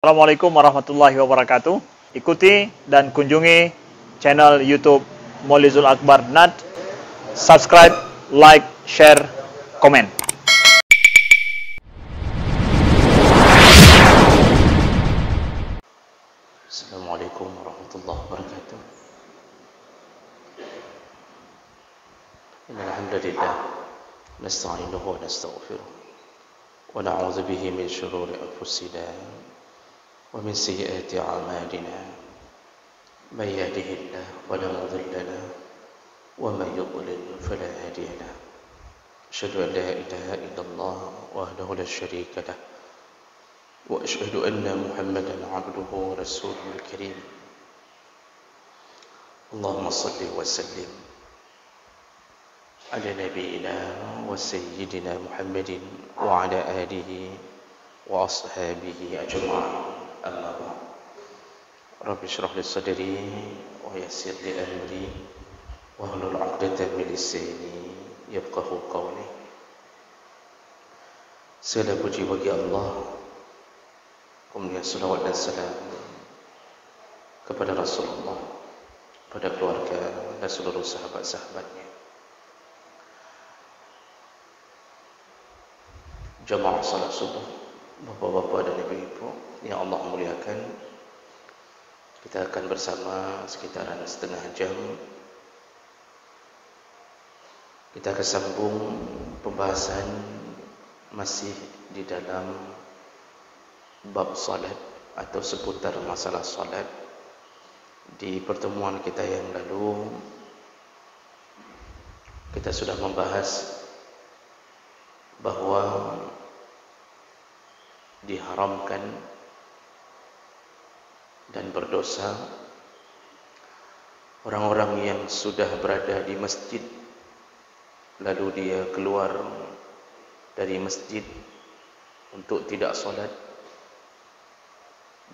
Assalamualaikum warahmatullahi wabarakatuh. Ikuti dan kunjungi channel YouTube Maulizul Akbar NAD. Subscribe, like, share, komen. Assalamualaikum warahmatullahi wabarakatuh. Innal hamdalillah nasta'inuhu wa nastaghfiruh wa na'udzu bihi min shururi anfusina wa min sayyiati a'malina. May yahdihillahu fala mudilla lahu wa may yudlil fala hadiya lahu. Asyhadu an la ilaha illallah wahdahu la syarika lahu wa asyhadu anna Muhammadan 'abduhu wa rasuluhul karim. Allahumma shalli wa sallim ala nabiyyina wa sayyidina Muhammadin wa ala alihi wa ashabihi ajma'in. Amma ba'd. Rabbi shrah li sadri wa yassir li amri wa hlul 'uqdatam min lisani yafqahu qawli. Segala puji bagi Allah, kemudian salawat dan salam kepada Rasulullah, pada keluarga dan seluruh sahabat-sahabatnya. Jamaah salat subuh, bapak-bapak dan ibu-ibu yang Allah muliakan, kita akan bersama sekitaran setengah jam. Kita akan sambung pembahasan masih di dalam bab salat atau seputar masalah salat. Di pertemuan kita yang lalu kita sudah membahas bahawa diharamkan dan berdosa orang-orang yang sudah berada di masjid lalu dia keluar dari masjid untuk tidak salat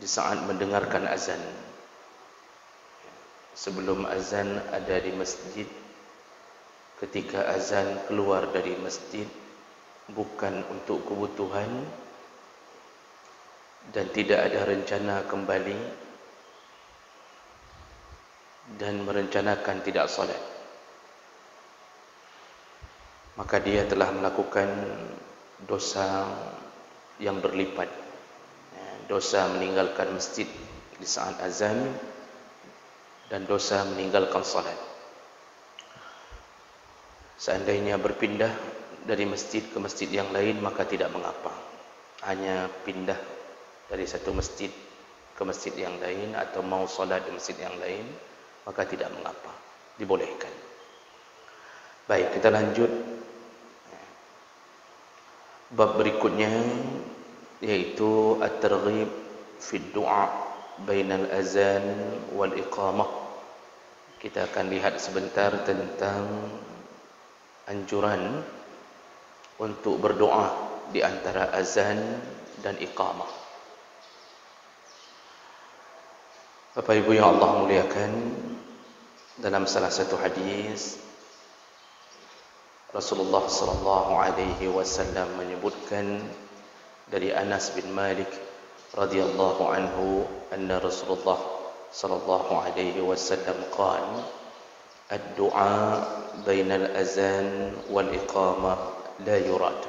di saat mendengarkan azan. Sebelum azan ada di masjid, ketika azan keluar dari masjid bukan untuk kebutuhan dan tidak ada rencana kembali dan merencanakan tidak salat, maka dia telah melakukan dosa yang berlipat. Dosa meninggalkan masjid di saat azan dan dosa meninggalkan salat. Seandainya berpindah dari masjid ke masjid yang lain maka tidak mengapa. Hanya pindah dari satu masjid ke masjid yang lain atau mau salat di masjid yang lain maka tidak mengapa, dibolehkan. Baik, kita lanjut. Bab berikutnya yaitu at-targhib fi du'a bainal azan wal iqamah. Kita akan lihat sebentar tentang anjuran untuk berdoa di antara azan dan iqamah. Bapak Ibu yang Allah muliakan, dalam salah satu hadis Rasulullah sallallahu alaihi wasallam menyebutkan dari Anas bin Malik radhiyallahu anhu anna Rasulullah sallallahu alaihi wasallam qala ad-du'a bainal azan wal iqamah la yurad.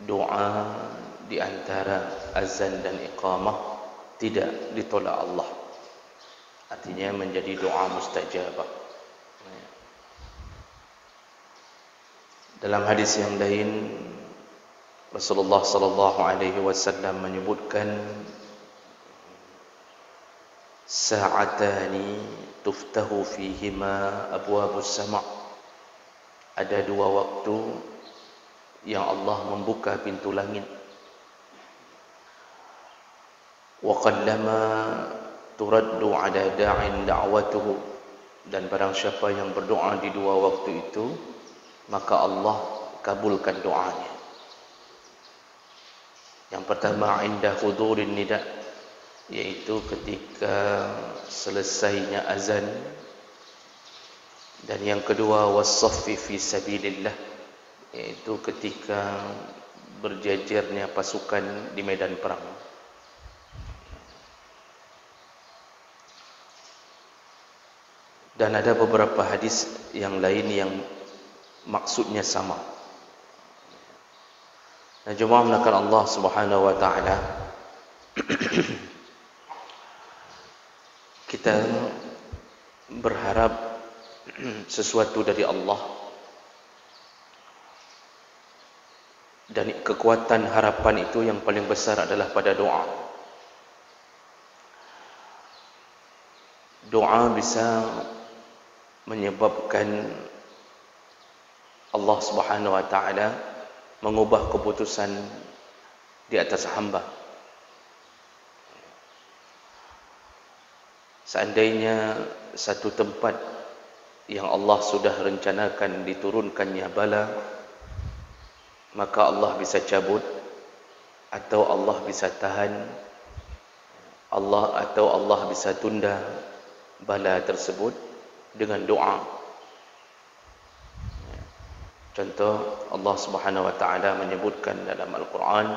Doa di antara azan dan iqamah tidak ditolak Allah. Artinya menjadi doa mustajabah. Dalam hadis yang lain Rasulullah sallallahu alaihi wasallam menyebutkan sa'atani tuftahu fihima abwabus sama'. Ada dua waktu yang Allah membuka pintu langit. Wa qallama turaddu ala da'in da'watuhu, dan barang siapa yang berdoa di dua waktu itu maka Allah kabulkan doanya. Yang pertama inda hudurin nida, yaitu ketika selesainya azan, dan yang kedua was-saffi fi sabilillah, yaitu ketika berjajarnya pasukan di medan perang. Dan ada beberapa hadis yang lain yang maksudnya sama. Dan jemaah melakukan Allah Subhanahu wa taala, kita berharap sesuatu dari Allah, dan kekuatan harapan itu yang paling besar adalah pada doa. Doa bisa menyebabkan Allah Subhanahu wa taala mengubah keputusan di atas hamba. Seandainya satu tempat yang Allah sudah rencanakan diturunkannya bala, maka Allah bisa cabut, atau Allah bisa tahan, atau Allah bisa tunda bala tersebut dengan doa. Contoh, Allah Subhanahu wa taala menyebutkan dalam Al-Quran,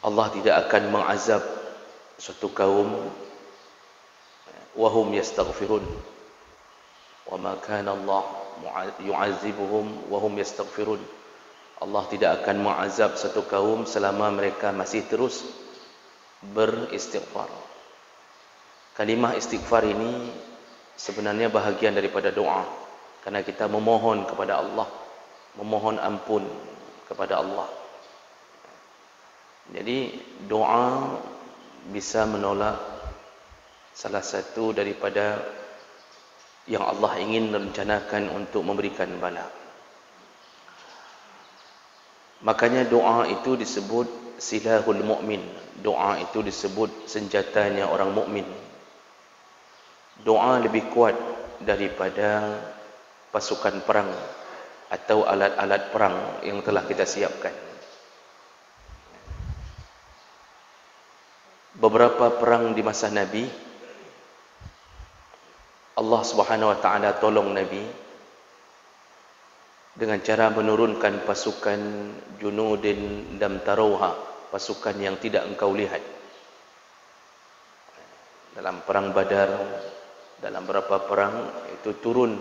Allah tidak akan mengazab suatu kaum wahum yastaghfirun, wa ma kana Allah yu'azibuhum wahum yastaghfirun. Allah tidak akan mengazab satu kaum selama mereka masih terus beristighfar. Kalimah istighfar ini sebenarnya bahagian daripada doa, karena kita memohon kepada Allah, memohon ampun kepada Allah. Jadi doa bisa menolak salah satu daripada yang Allah ingin rencanakan untuk memberikan bala. Makanya doa itu disebut silahul mukmin. Doa itu disebut senjatanya orang mukmin. Doa lebih kuat daripada pasukan perang atau alat-alat perang yang telah kita siapkan. Beberapa perang di masa Nabi, Allah Subhanahu wa taala tolong Nabi dengan cara menurunkan pasukan junudin lam tarawha, pasukan yang tidak engkau lihat. Dalam perang Badar, dalam beberapa perang itu turun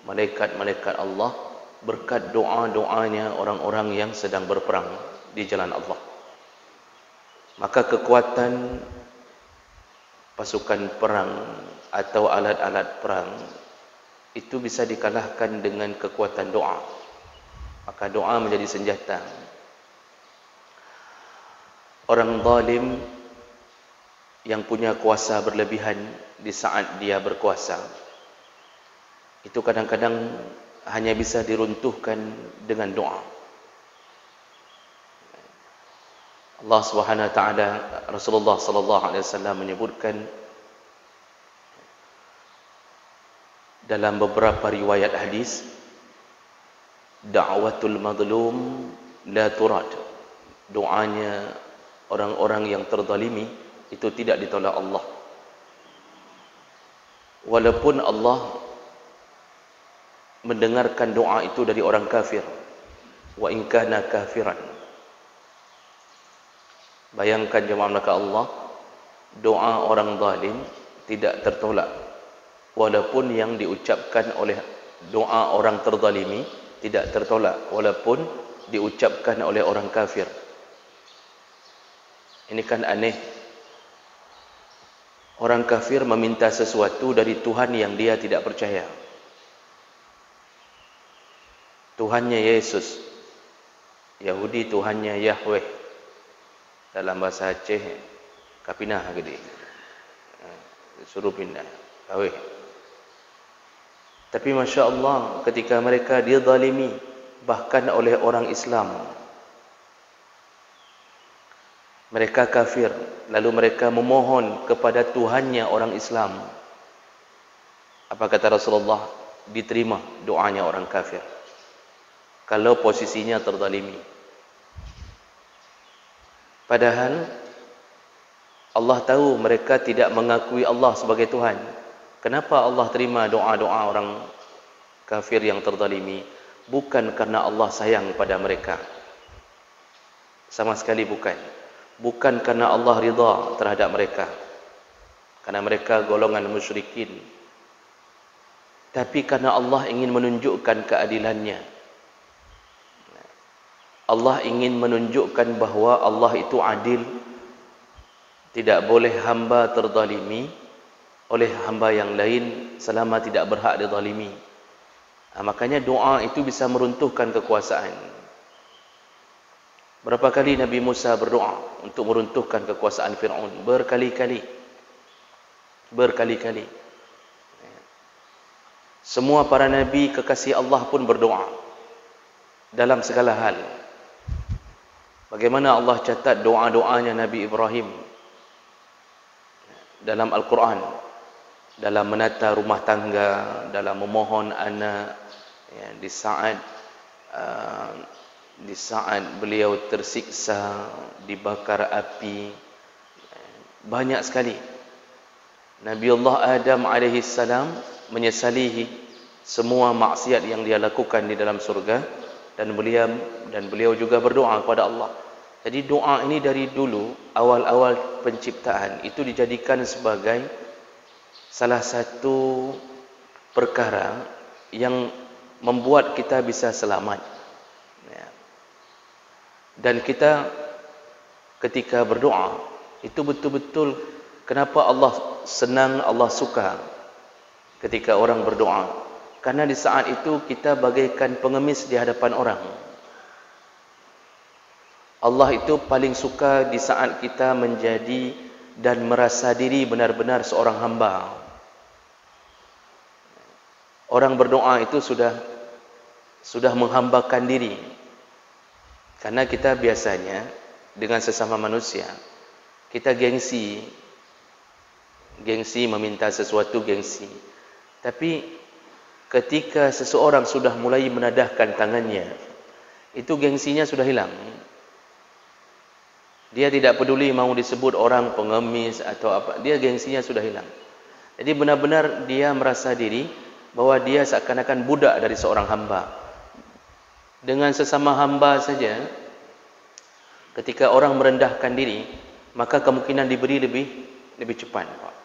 malaikat-malaikat Allah berkat doa-doanya orang-orang yang sedang berperang di jalan Allah. Maka kekuatan pasukan perang atau alat-alat perang itu bisa dikalahkan dengan kekuatan doa. Maka doa menjadi senjata. Orang zalim yang punya kuasa berlebihan di saat dia berkuasa, itu kadang-kadang hanya bisa diruntuhkan dengan doa. Allah Subhanahu wa taala, Rasulullah sallallahu alaihi wasallam menyebutkan dalam beberapa riwayat hadis, da'watul mazlum la turad. Doanya orang-orang yang terzalimi itu tidak ditolak Allah. Walaupun Allah mendengarkan doa itu dari orang kafir, wa in kana kafiran. Bayangkan jemaah maka Allah, doa orang zalim tidak tertolak, walaupun yang diucapkan oleh doa orang terzalimi tidak tertolak, walaupun diucapkan oleh orang kafir. Ini kan aneh. Orang kafir meminta sesuatu dari Tuhan yang dia tidak percaya. Tuhannya Yesus, Yahudi Tuhannya Yahweh. Dalam bahasa Aceh, kapinah gede, suruh pindah, kawih. Tapi Masya Allah, ketika mereka dizalimi bahkan oleh orang Islam, mereka kafir, lalu mereka memohon kepada Tuhannya orang Islam. Apa kata Rasulullah? Diterima doanya orang kafir kalau posisinya terzalimi. Padahal Allah tahu mereka tidak mengakui Allah sebagai Tuhan. Kenapa Allah terima doa-doa orang kafir yang terzalimi? Bukan karena Allah sayang pada mereka, sama sekali bukan. Bukan karena Allah ridha terhadap mereka. karena mereka golongan musyrikin. Tapi karena Allah ingin menunjukkan keadilannya, Allah ingin menunjukkan bahawa Allah itu adil. Tidak boleh hamba terzalimi oleh hamba yang lain selama tidak berhak dizalimi. Makanya doa itu bisa meruntuhkan kekuasaan. Berapa kali Nabi Musa berdoa untuk meruntuhkan kekuasaan Fir'aun? Berkali-kali. Berkali-kali. Semua para Nabi kekasih Allah pun berdoa dalam segala hal. Bagaimana Allah catat doa-doanya Nabi Ibrahim dalam Al-Quran, dalam menata rumah tangga, dalam memohon anak, ya, di saat beliau tersiksa, dibakar api, banyak sekali. Nabi Allah Adam alaihissalam menyesali semua maksiat yang dia lakukan di dalam surga, dan beliau juga berdoa kepada Allah. Jadi doa ini dari dulu, awal-awal penciptaan, itu dijadikan sebagai salah satu perkara yang membuat kita bisa selamat. Dan kita ketika berdoa, itu betul-betul kenapa Allah senang, Allah suka ketika orang berdoa. Karena di saat itu kita bagaikan pengemis di hadapan orang. Allah itu paling suka di saat kita menjadi dan merasa diri benar-benar seorang hamba. Orang berdoa itu sudah menghambakan diri. Karena kita biasanya dengan sesama manusia, kita gengsi meminta sesuatu, gengsi. Tapi ketika seseorang sudah mulai menadahkan tangannya, itu gengsinya sudah hilang. Dia tidak peduli mau disebut orang pengemis atau apa, dia gengsinya sudah hilang. Jadi benar-benar dia merasa diri bahwa dia seakan-akan budak dari seorang hamba. Dengan sesama hamba saja, ketika orang merendahkan diri, maka kemungkinan diberi lebih cepat, Pak.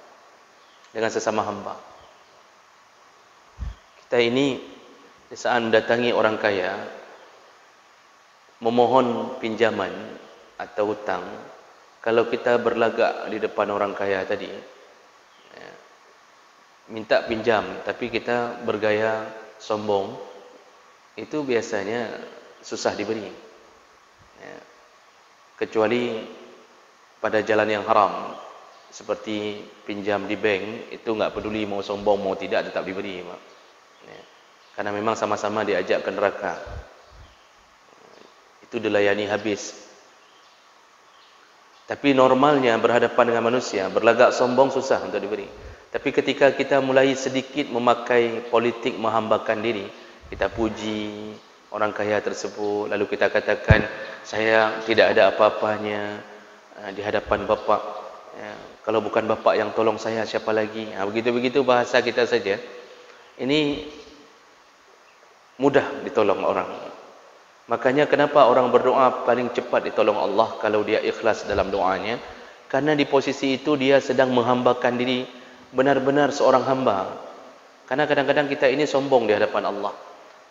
Dengan sesama hamba. Kita ini di saat mendatangi orang kaya, memohon pinjaman atau hutang, kalau kita berlagak di depan orang kaya tadi, minta pinjam tapi kita bergaya sombong, itu biasanya susah diberi. Kecuali pada jalan yang haram, seperti pinjam di bank, itu enggak peduli mau sombong mau tidak, tetap diberi, Pak. Karena memang sama-sama diajak ke neraka, itu dilayani habis. Tapi normalnya berhadapan dengan manusia, berlagak sombong susah untuk diberi. Tapi ketika kita mulai sedikit memakai politik menghambakan diri, kita puji orang kaya tersebut, lalu kita katakan, saya tidak ada apa-apanya di hadapan Bapak. Kalau bukan Bapak yang tolong saya, siapa lagi? Begitu-begitu bahasa kita saja. Ini mudah ditolong orang. Makanya kenapa orang berdoa paling cepat ditolong Allah kalau dia ikhlas dalam doanya? Karena di posisi itu dia sedang menghambakan diri benar-benar seorang hamba. Karena kadang-kadang kita ini sombong di hadapan Allah.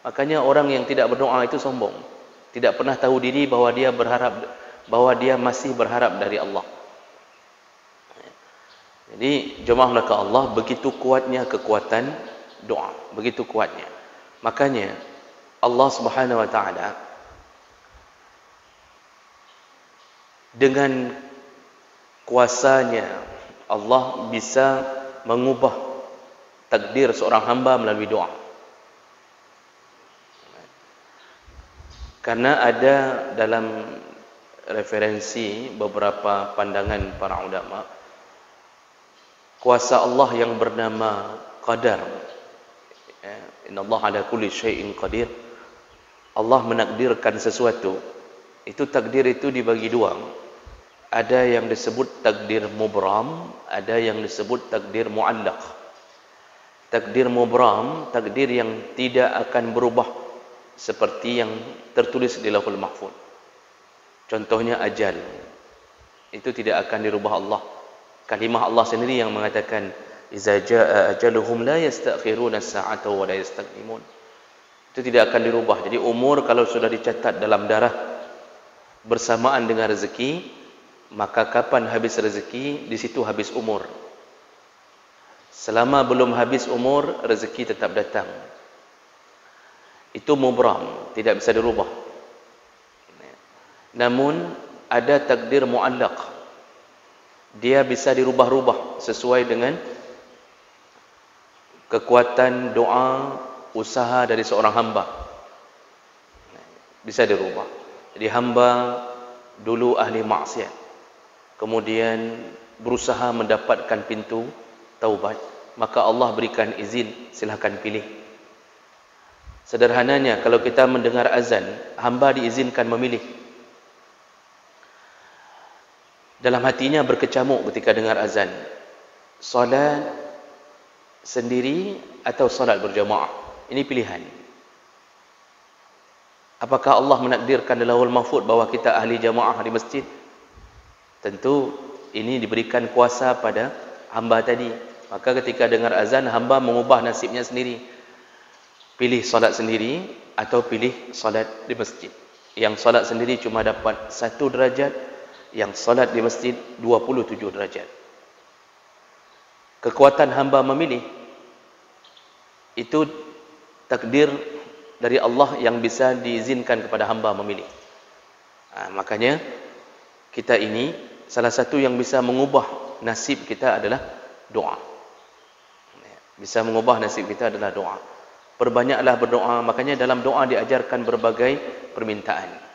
Makanya orang yang tidak berdoa itu sombong. Tidak pernah tahu diri bahwa dia masih berharap dari Allah. Jadi jemaah ke Allah, begitu kuatnya kekuatan doa, begitu kuatnya. Makanya Allah Subhanahu wa taala dengan kuasanya, Allah bisa mengubah takdir seorang hamba melalui doa. Karena ada dalam referensi beberapa pandangan para ulama, kuasa Allah yang bernama qadar. Innallaha ala kulli syai'in qadir. Allah menakdirkan sesuatu. Itu takdir itu dibagi dua. Ada yang disebut takdir mubram, ada yang disebut takdir muallaq. Takdir mubram, takdir yang tidak akan berubah seperti yang tertulis di Lauhul Mahfuz. Contohnya ajal. Itu tidak akan dirubah Allah. Kalimah Allah sendiri yang mengatakan iza jaa ajaluhum la yastakhiruna as-sa'ata wa la yastaqdimun. Itu tidak akan dirubah. Jadi umur kalau sudah dicatat dalam darah bersamaan dengan rezeki, maka kapan habis rezeki, di situ habis umur. Selama belum habis umur, rezeki tetap datang. Itu mubram, tidak bisa dirubah. Namun ada takdir muallaq. Dia bisa dirubah-rubah sesuai dengan kekuatan doa, usaha dari seorang hamba. Bisa dirubah. Jadi hamba dulu ahli maksiat, kemudian berusaha mendapatkan pintu taubat, maka Allah berikan izin, silakan pilih. Sederhananya, kalau kita mendengar azan, hamba diizinkan memilih. Dalam hatinya berkecamuk ketika dengar azan, solat sendiri atau solat berjamaah. Ini pilihan. Apakah Allah menakdirkan dalam Lauhul Mahfuz bahwa kita ahli jamaah di masjid? Tentu ini diberikan kuasa pada hamba tadi. Maka ketika dengar azan, hamba mengubah nasibnya sendiri. Pilih solat sendiri atau pilih solat di masjid. Yang solat sendiri cuma dapat 1 derajat, yang solat di masjid 27 derajat. Kekuatan hamba memilih itu takdir dari Allah yang bisa diizinkan kepada hamba memilih. Makanya kita ini salah satu yang bisa mengubah nasib kita adalah doa. Bisa mengubah nasib kita adalah doa. Perbanyaklah berdoa. Makanya dalam doa diajarkan berbagai permintaan.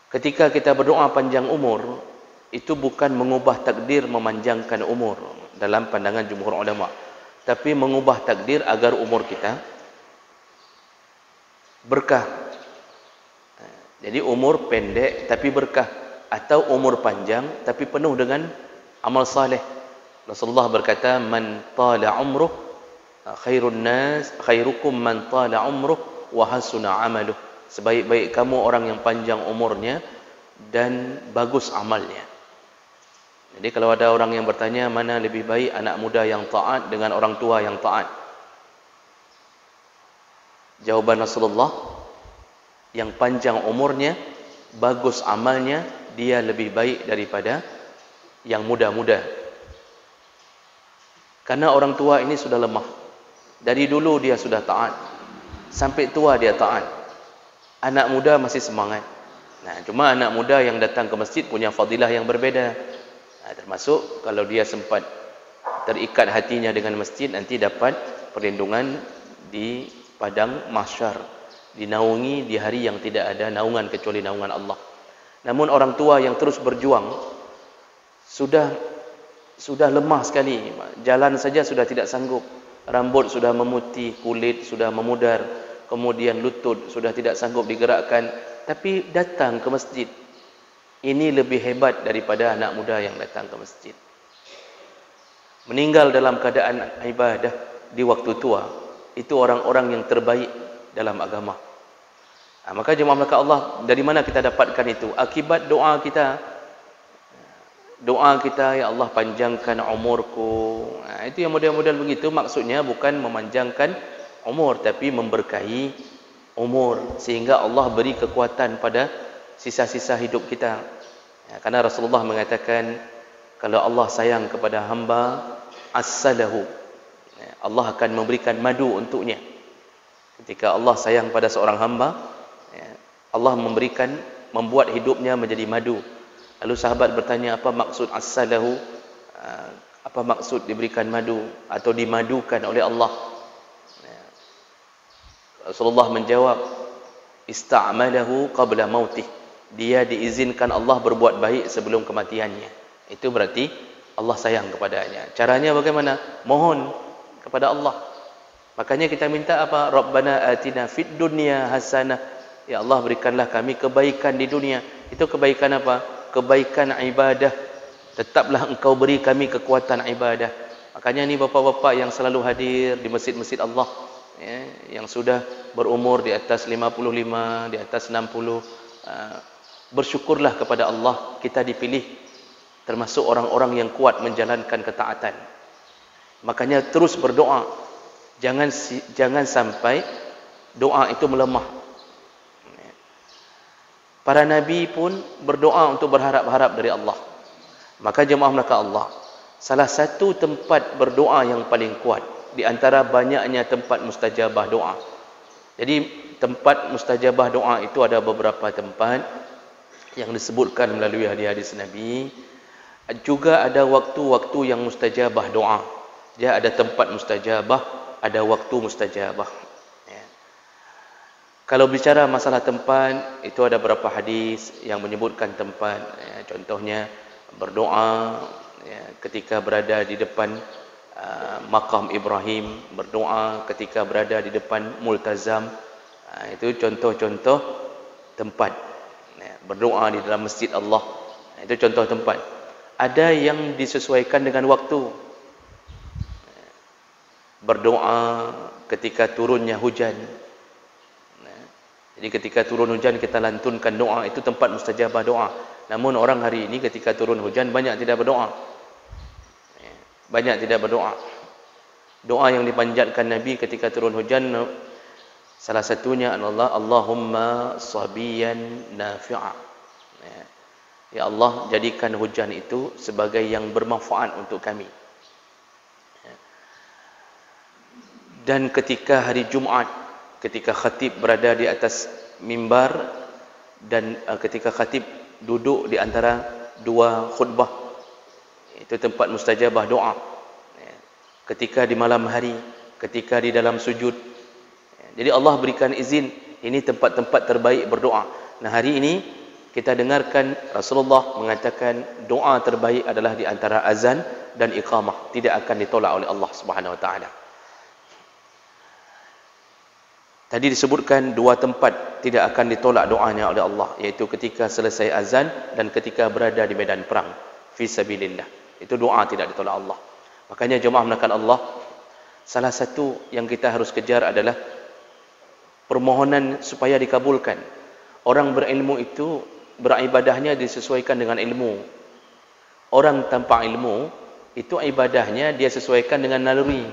Ketika kita berdoa panjang umur, itu bukan mengubah takdir memanjangkan umur dalam pandangan jumhur ulama, tapi mengubah takdir agar umur kita berkah. Jadi umur pendek tapi berkah, atau umur panjang tapi penuh dengan amal saleh. Rasulullah berkata, man tala umruh khairun nas khairukum man tala umruh wa hasuna amaluh. Sebaik-baik kamu orang yang panjang umurnya dan bagus amalnya. Jadi kalau ada orang yang bertanya mana lebih baik anak muda yang taat dengan orang tua yang taat, jawaban Rasulullah, yang panjang umurnya, bagus amalnya, dia lebih baik daripada yang muda-muda. Karena orang tua ini sudah lemah. Dari dulu dia sudah taat, sampai tua dia taat. Anak muda masih semangat. Cuma anak muda yang datang ke masjid punya fadilah yang berbeda. Termasuk kalau dia sempat terikat hatinya dengan masjid, nanti dapat perlindungan di padang mahsyar, dinaungi di hari yang tidak ada naungan kecuali naungan Allah. Namun orang tua yang terus berjuang sudah lemah sekali, jalan saja sudah tidak sanggup, rambut sudah memutih, kulit sudah memudar, kemudian lutut sudah tidak sanggup digerakkan, tapi datang ke masjid. Ini lebih hebat daripada anak muda yang datang ke masjid. Meninggal dalam keadaan ibadah di waktu tua, itu orang-orang yang terbaik dalam agama. Maka jemaah maka Allah, dari mana kita dapatkan itu? Akibat doa kita. Doa kita, ya Allah panjangkan umurku. Itu yang model-model begitu, maksudnya bukan memanjangkan umur, tapi memberkahi umur, sehingga Allah beri kekuatan pada sisa-sisa hidup kita. Karena Rasulullah mengatakan, kalau Allah sayang kepada hamba, as-salahu, Allah akan memberikan madu untuknya. Ketika Allah sayang pada seorang hamba, Allah membuat hidupnya menjadi madu. Lalu sahabat bertanya, apa maksud as-salahu? Apa maksud diberikan madu atau dimadukan oleh Allah? Rasulullah menjawab, ista'malahu qabla mautih. Dia diizinkan Allah berbuat baik sebelum kematiannya. Itu berarti Allah sayang kepadanya. Caranya bagaimana? Mohon kepada Allah. Makanya kita minta apa? Rabbana atina fid dunya hasanah. Ya Allah, berikanlah kami kebaikan di dunia. Itu kebaikan apa? Kebaikan ibadah. Tetaplah engkau beri kami kekuatan ibadah. Makanya ni bapa-bapa yang selalu hadir di masjid-masjid Allah, yang sudah berumur di atas 55, di atas 60, bersyukurlah kepada Allah kita dipilih termasuk orang-orang yang kuat menjalankan ketaatan. Makanya terus berdoa. Jangan sampai doa itu melemah. Para nabi pun berdoa untuk berharap-harap dari Allah. Maka jemaah maka Allah, salah satu tempat berdoa yang paling kuat di antara banyaknya tempat mustajabah doa. Jadi tempat mustajabah doa itu ada beberapa tempat yang disebutkan melalui hadis-hadis Nabi. Juga ada waktu-waktu yang mustajabah doa. Dia ada tempat mustajabah, ada waktu mustajabah. Ya. Kalau bicara masalah tempat, itu ada beberapa hadis yang menyebutkan tempat. Ya, contohnya berdoa ya, ketika berada di depan makam Ibrahim, berdoa ketika berada di depan multazam. Itu contoh-contoh tempat. Ya, berdoa di dalam masjid Allah. Itu contoh tempat. Ada yang disesuaikan dengan waktu. Berdoa ketika turunnya hujan. Jadi ketika turun hujan kita lantunkan doa, itu tempat mustajabah doa. Namun orang hari ini ketika turun hujan banyak tidak berdoa. Banyak tidak berdoa. Doa yang dipanjatkan Nabi ketika turun hujan, salah satunya adalah Allahumma sabiyan nafi'a. Ya Allah, jadikan hujan itu sebagai yang bermanfaat untuk kami. Dan ketika hari Jumaat, ketika khatib berada di atas mimbar dan ketika khatib duduk di antara dua khutbah, itu tempat mustajabah doa. Ketika di malam hari, ketika di dalam sujud. Jadi Allah berikan izin, ini tempat-tempat terbaik berdoa. Nah, hari ini kita dengarkan Rasulullah mengatakan doa terbaik adalah di antara azan dan iqamah, tidak akan ditolak oleh Allah Subhanahu wa taala. Tadi disebutkan dua tempat tidak akan ditolak doanya oleh Allah, yaitu ketika selesai azan dan ketika berada di medan perang fi sabilillah. Itu doa tidak ditolak Allah. Makanya jemaah menakan Allah, salah satu yang kita harus kejar adalah permohonan supaya dikabulkan. Orang berilmu itu beribadahnya disesuaikan dengan ilmu. Orang tanpa ilmu itu ibadahnya dia sesuaikan dengan naluri.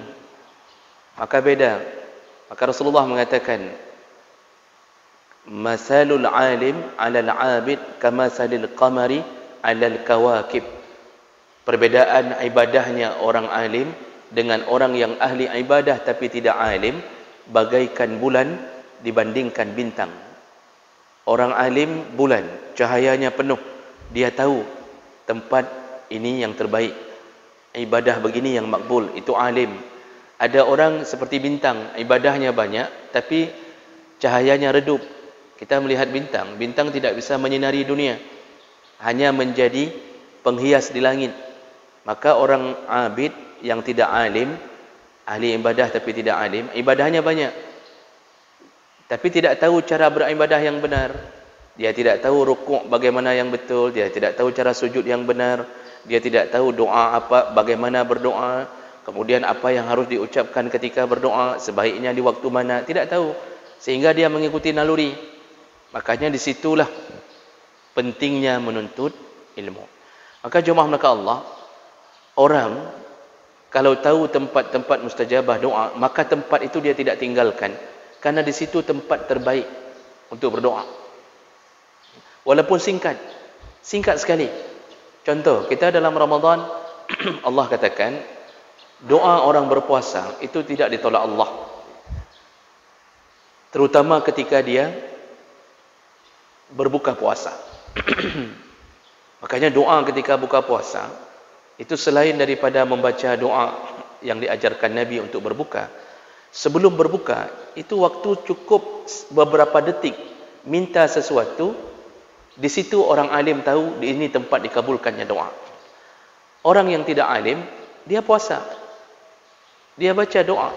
Maka beda. Maka Rasulullah mengatakan, masalul alim 'alal 'abid kamasalil qamari 'alal kawakib. Perbedaan ibadahnya orang alim dengan orang yang ahli ibadah tapi tidak alim bagaikan bulan dibandingkan bintang. Orang alim bulan, cahayanya penuh. Dia tahu tempat ini yang terbaik. Ibadah begini yang makbul, itu alim. Ada orang seperti bintang, ibadahnya banyak tapi cahayanya redup. Kita melihat bintang, bintang tidak bisa menyinari dunia, hanya menjadi penghias di langit. Maka orang abid yang tidak alim, ahli ibadah tapi tidak alim, ibadahnya banyak tapi tidak tahu cara beribadah yang benar. Dia tidak tahu rukuk bagaimana yang betul, dia tidak tahu cara sujud yang benar, dia tidak tahu doa apa, bagaimana berdoa, kemudian apa yang harus diucapkan ketika berdoa, sebaiknya di waktu mana, tidak tahu. Sehingga dia mengikuti naluri. Makanya disitulah pentingnya menuntut ilmu. Maka jemaah maka Allah, orang kalau tahu tempat-tempat mustajabah doa, maka tempat itu dia tidak tinggalkan. Karena di situ tempat terbaik untuk berdoa. Walaupun singkat sekali. Contoh, kita dalam Ramadan, Allah katakan, doa orang berpuasa itu tidak ditolak Allah. Terutama ketika dia berbuka puasa. Makanya doa ketika buka puasa itu selain daripada membaca doa yang diajarkan Nabi untuk berbuka, sebelum berbuka itu waktu cukup beberapa detik minta sesuatu. Di situ orang alim tahu ini tempat dikabulkannya doa. Orang yang tidak alim, dia puasa, dia baca doa,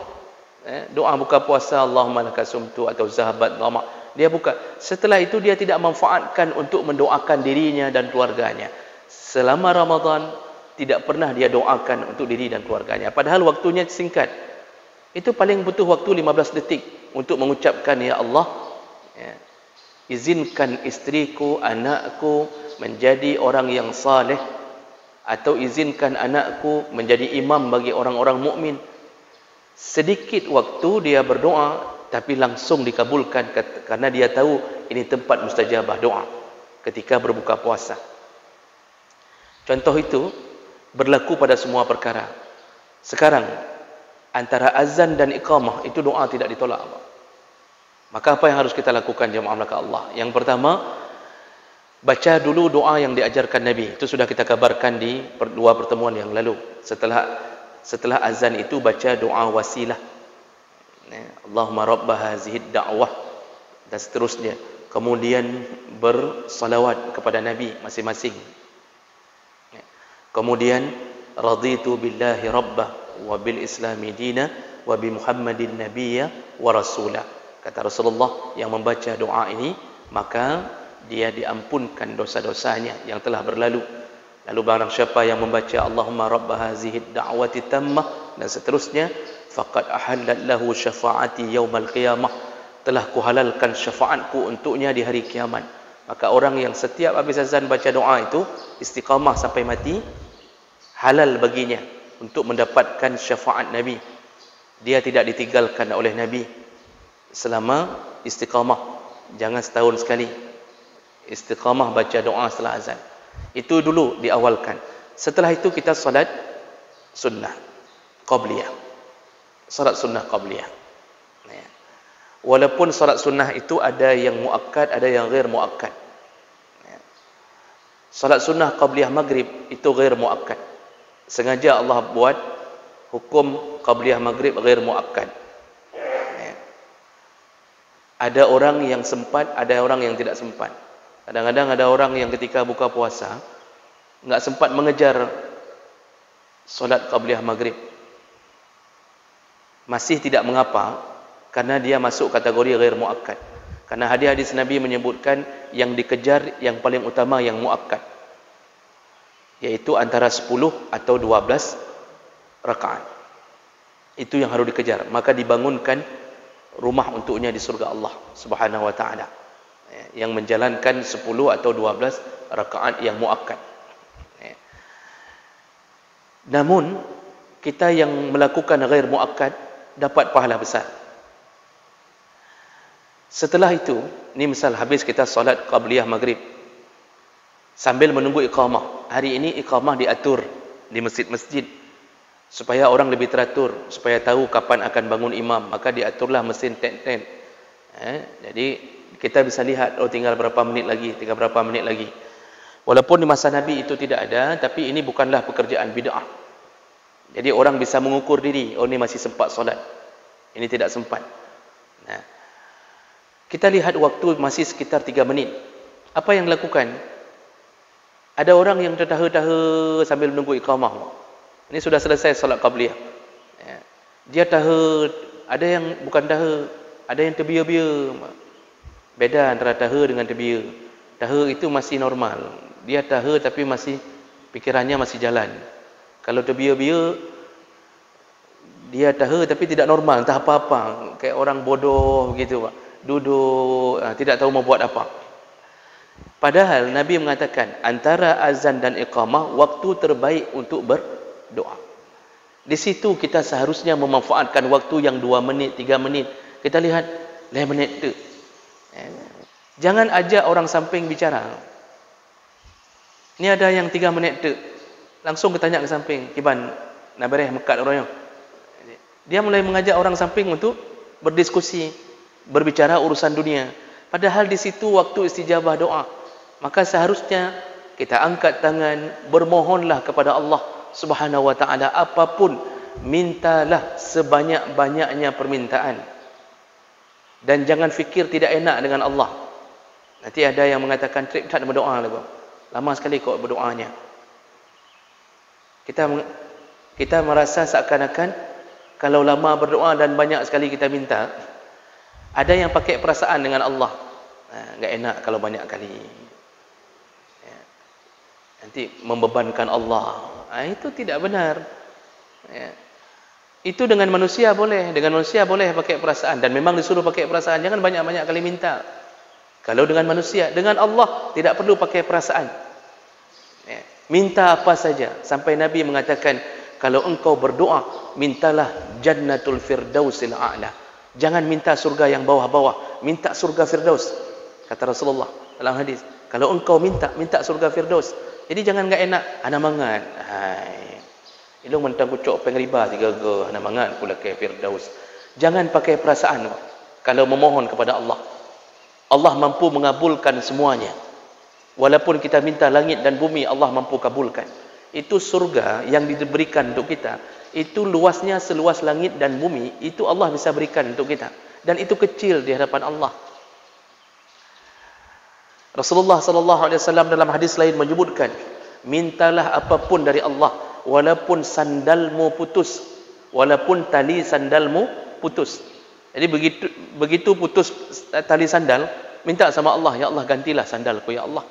doa buka puasa, Allahumma laka sumtu atau zahabat lama, dia buka. Setelah itu dia tidak manfaatkan untuk mendoakan dirinya dan keluarganya. Selama Ramadan tidak pernah dia doakan untuk diri dan keluarganya, padahal waktunya singkat. Itu paling butuh waktu 15 detik untuk mengucapkan, ya Allah, izinkan istriku, anakku menjadi orang yang saleh, atau izinkan anakku menjadi imam bagi orang-orang mukmin. Sedikit waktu dia berdoa, tapi langsung dikabulkan karena dia tahu ini tempat mustajabah doa ketika berbuka puasa. Contoh itu berlaku pada semua perkara. Sekarang antara azan dan iqamah itu doa tidak ditolak. Maka apa yang harus kita lakukan jemaah maka Allah? Yang pertama, baca dulu doa yang diajarkan Nabi. Itu sudah kita kabarkan di dua pertemuan yang lalu. Setelah azan itu baca doa wasilah. Allahumma rabb hazihi da'wah dan seterusnya. Kemudian bersalawat kepada Nabi masing-masing. Kemudian raditu billahi rabbah wa bil islami dina wa bi Muhammadin nabiyya wa rasulah. Kata Rasulullah, yang membaca doa ini maka dia diampunkan dosa-dosanya yang telah berlalu. Lalu barang siapa yang membaca Allahumma rabb hazihi da'wati tammah dan seterusnya, faqad ahallat lahu syafaati yaumal qiyamah, telah kuhalalkan syafaatku untuknya di hari kiamat. Maka orang yang setiap habis azan baca doa itu istiqamah sampai mati, halal baginya untuk mendapatkan syafaat Nabi. Dia tidak ditinggalkan oleh Nabi selama istiqamah. Jangan setahun sekali istiqamah baca doa setelah azan. Itu dulu diawalkan. Setelah itu kita salat sunnah qabliyah. Salat sunnah qabliyah. Walaupun salat sunnah itu ada yang muakkad, ada yang ghair muakkad. Salat sunnah qabliyah maghrib itu ghair muakkad. Sengaja Allah buat hukum qabliyah maghrib ghair muakkad. Ada orang yang sempat, ada orang yang tidak sempat. Kadang-kadang ada orang yang ketika buka puasa enggak sempat mengejar solat qabliyah maghrib. Masih tidak mengapa karena dia masuk kategori ghair muakkad. Karena hadis-hadis Nabi menyebutkan yang dikejar yang paling utama yang muakkad, yaitu antara 10 atau 12 rakaat. Itu yang harus dikejar. Maka dibangunkan rumah untuknya di surga Allah Subhanahu wa taala, yang menjalankan 10 atau 12 rakaat yang muakkad. Namun kita yang melakukan ghair muakkad dapat pahala besar. Setelah itu, ini misal habis kita solat qabliyah maghrib, sambil menunggu iqamah. Hari ini iqamah diatur di masjid-masjid supaya orang lebih teratur, supaya tahu kapan akan bangun imam. Maka diaturlah mesin ten-ten. Jadi kita bisa lihat, oh tinggal berapa menit lagi. Walaupun di masa Nabi itu tidak ada, tapi ini bukanlah pekerjaan bid'ah. Jadi orang bisa mengukur diri, oh ini masih sempat solat, ini tidak sempat. Nah, kita lihat waktu masih sekitar 3 menit. Apa yang dilakukan? Ada orang yang tertaha-taha sambil menunggu iqamah. Ini sudah selesai solat qabliyah. Dia taha, ada yang bukan taha, ada yang terbiar-biar. Beda antara taha dengan terbiar. Taha itu masih normal. Dia taha tapi masih pikirannya masih jalan. Kalau terbiar-biar, dia taha tapi tidak normal, entah apa-apa, kayak orang bodoh begitu, Pak. Duduk, tidak tahu mau buat apa. Padahal Nabi mengatakan antara azan dan iqamah waktu terbaik untuk berdoa. Di situ kita seharusnya memanfaatkan waktu yang 2 menit, 3 menit. Kita lihat 5 menit tu. Jangan ajak orang samping bicara. Ini ada yang 3 menit tu. Langsung kita tanya ke samping, "Kiban, nak bereh mekat orangnya?" Dia mulai mengajak orang samping untuk berdiskusi, berbicara urusan dunia. Padahal di situ waktu istijabah doa. Maka seharusnya kita angkat tangan, bermohonlah kepada Allah Subhanahu wa taala, apapun mintalah sebanyak-banyaknya permintaan. Dan jangan fikir tidak enak dengan Allah. Nanti ada yang mengatakan trip tak berdoa lagi. Lama sekali kok berdoanya. Kita merasa seakan-akan kalau lama berdoa dan banyak sekali kita minta, ada yang pakai perasaan dengan Allah. Enggak enak kalau banyak kali. Nanti membebankan Allah. Itu tidak benar. Itu dengan manusia boleh, pakai perasaan, dan memang disuruh pakai perasaan. Jangan banyak-banyak kali minta. Kalau dengan manusia, dengan Allah tidak perlu pakai perasaan. Minta apa saja. Sampai Nabi mengatakan, kalau engkau berdoa, mintalah Jannatul Firdausil A'la. Jangan minta surga yang bawah-bawah, minta surga Firdaus. Kata Rasulullah dalam hadis, kalau engkau minta surga Firdaus. Jadi jangan enggak enak, ana mangat. Hai. Ilung mentang kucuk pengriba tiga ge, ana mangat pula ke Firdaus. Jangan pakai perasaan kalau memohon kepada Allah. Allah mampu mengabulkan semuanya. Walaupun kita minta langit dan bumi, Allah mampu kabulkan. Itu surga yang diberikan untuk kita. Itu luasnya seluas langit dan bumi. Itu Allah bisa berikan untuk kita. Dan itu kecil di hadapan Allah. Rasulullah SAW dalam hadis lain menyebutkan, mintalah apapun dari Allah, walaupun sandalmu putus, walaupun tali sandalmu putus. Jadi begitu putus tali sandal, minta sama Allah, ya Allah gantilah sandalku ya Allah.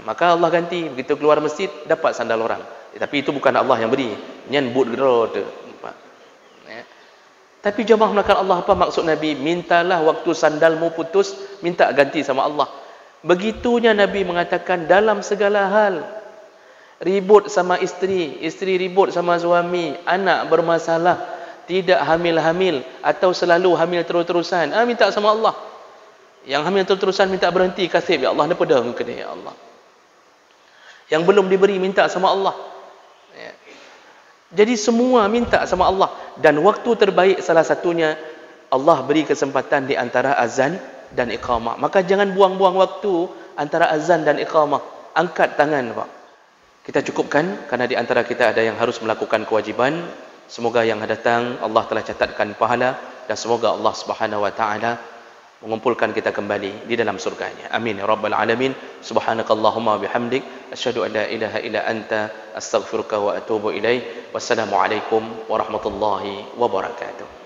Maka Allah ganti. Begitu keluar masjid, dapat sandal orang. Tapi itu bukan Allah yang beri. Nyan but gerode. Tapi jemaah menakan Allah, apa maksud Nabi? Mintalah waktu sandalmu putus, minta ganti sama Allah. Begitunya Nabi mengatakan dalam segala hal. Ribut sama isteri, isteri ribut sama suami, anak bermasalah, tidak hamil-hamil atau selalu hamil terus-terusan, minta sama Allah. Yang hamil terus-terusan minta berhenti, kasih ya Allah, daripada ke dia ya Allah. Yang belum diberi minta sama Allah. Jadi semua minta sama Allah. Dan waktu terbaik salah satunya Allah beri kesempatan di antara azan dan iqamah. Maka jangan buang-buang waktu antara azan dan iqamah. Angkat tangan Pak. Kita cukupkan karena di antara kita ada yang harus melakukan kewajiban. Semoga yang datang Allah telah catatkan pahala, dan semoga Allah Subhanahu wa taala mengumpulkan kita kembali di dalam surganya. Amin ya rabbal alamin. Subhanakallahumma bihamdik, asyhadu an la ilaha illa anta, astaghfiruka wa atubu ilaik. Wassalamualaikum warahmatullahi wabarakatuh.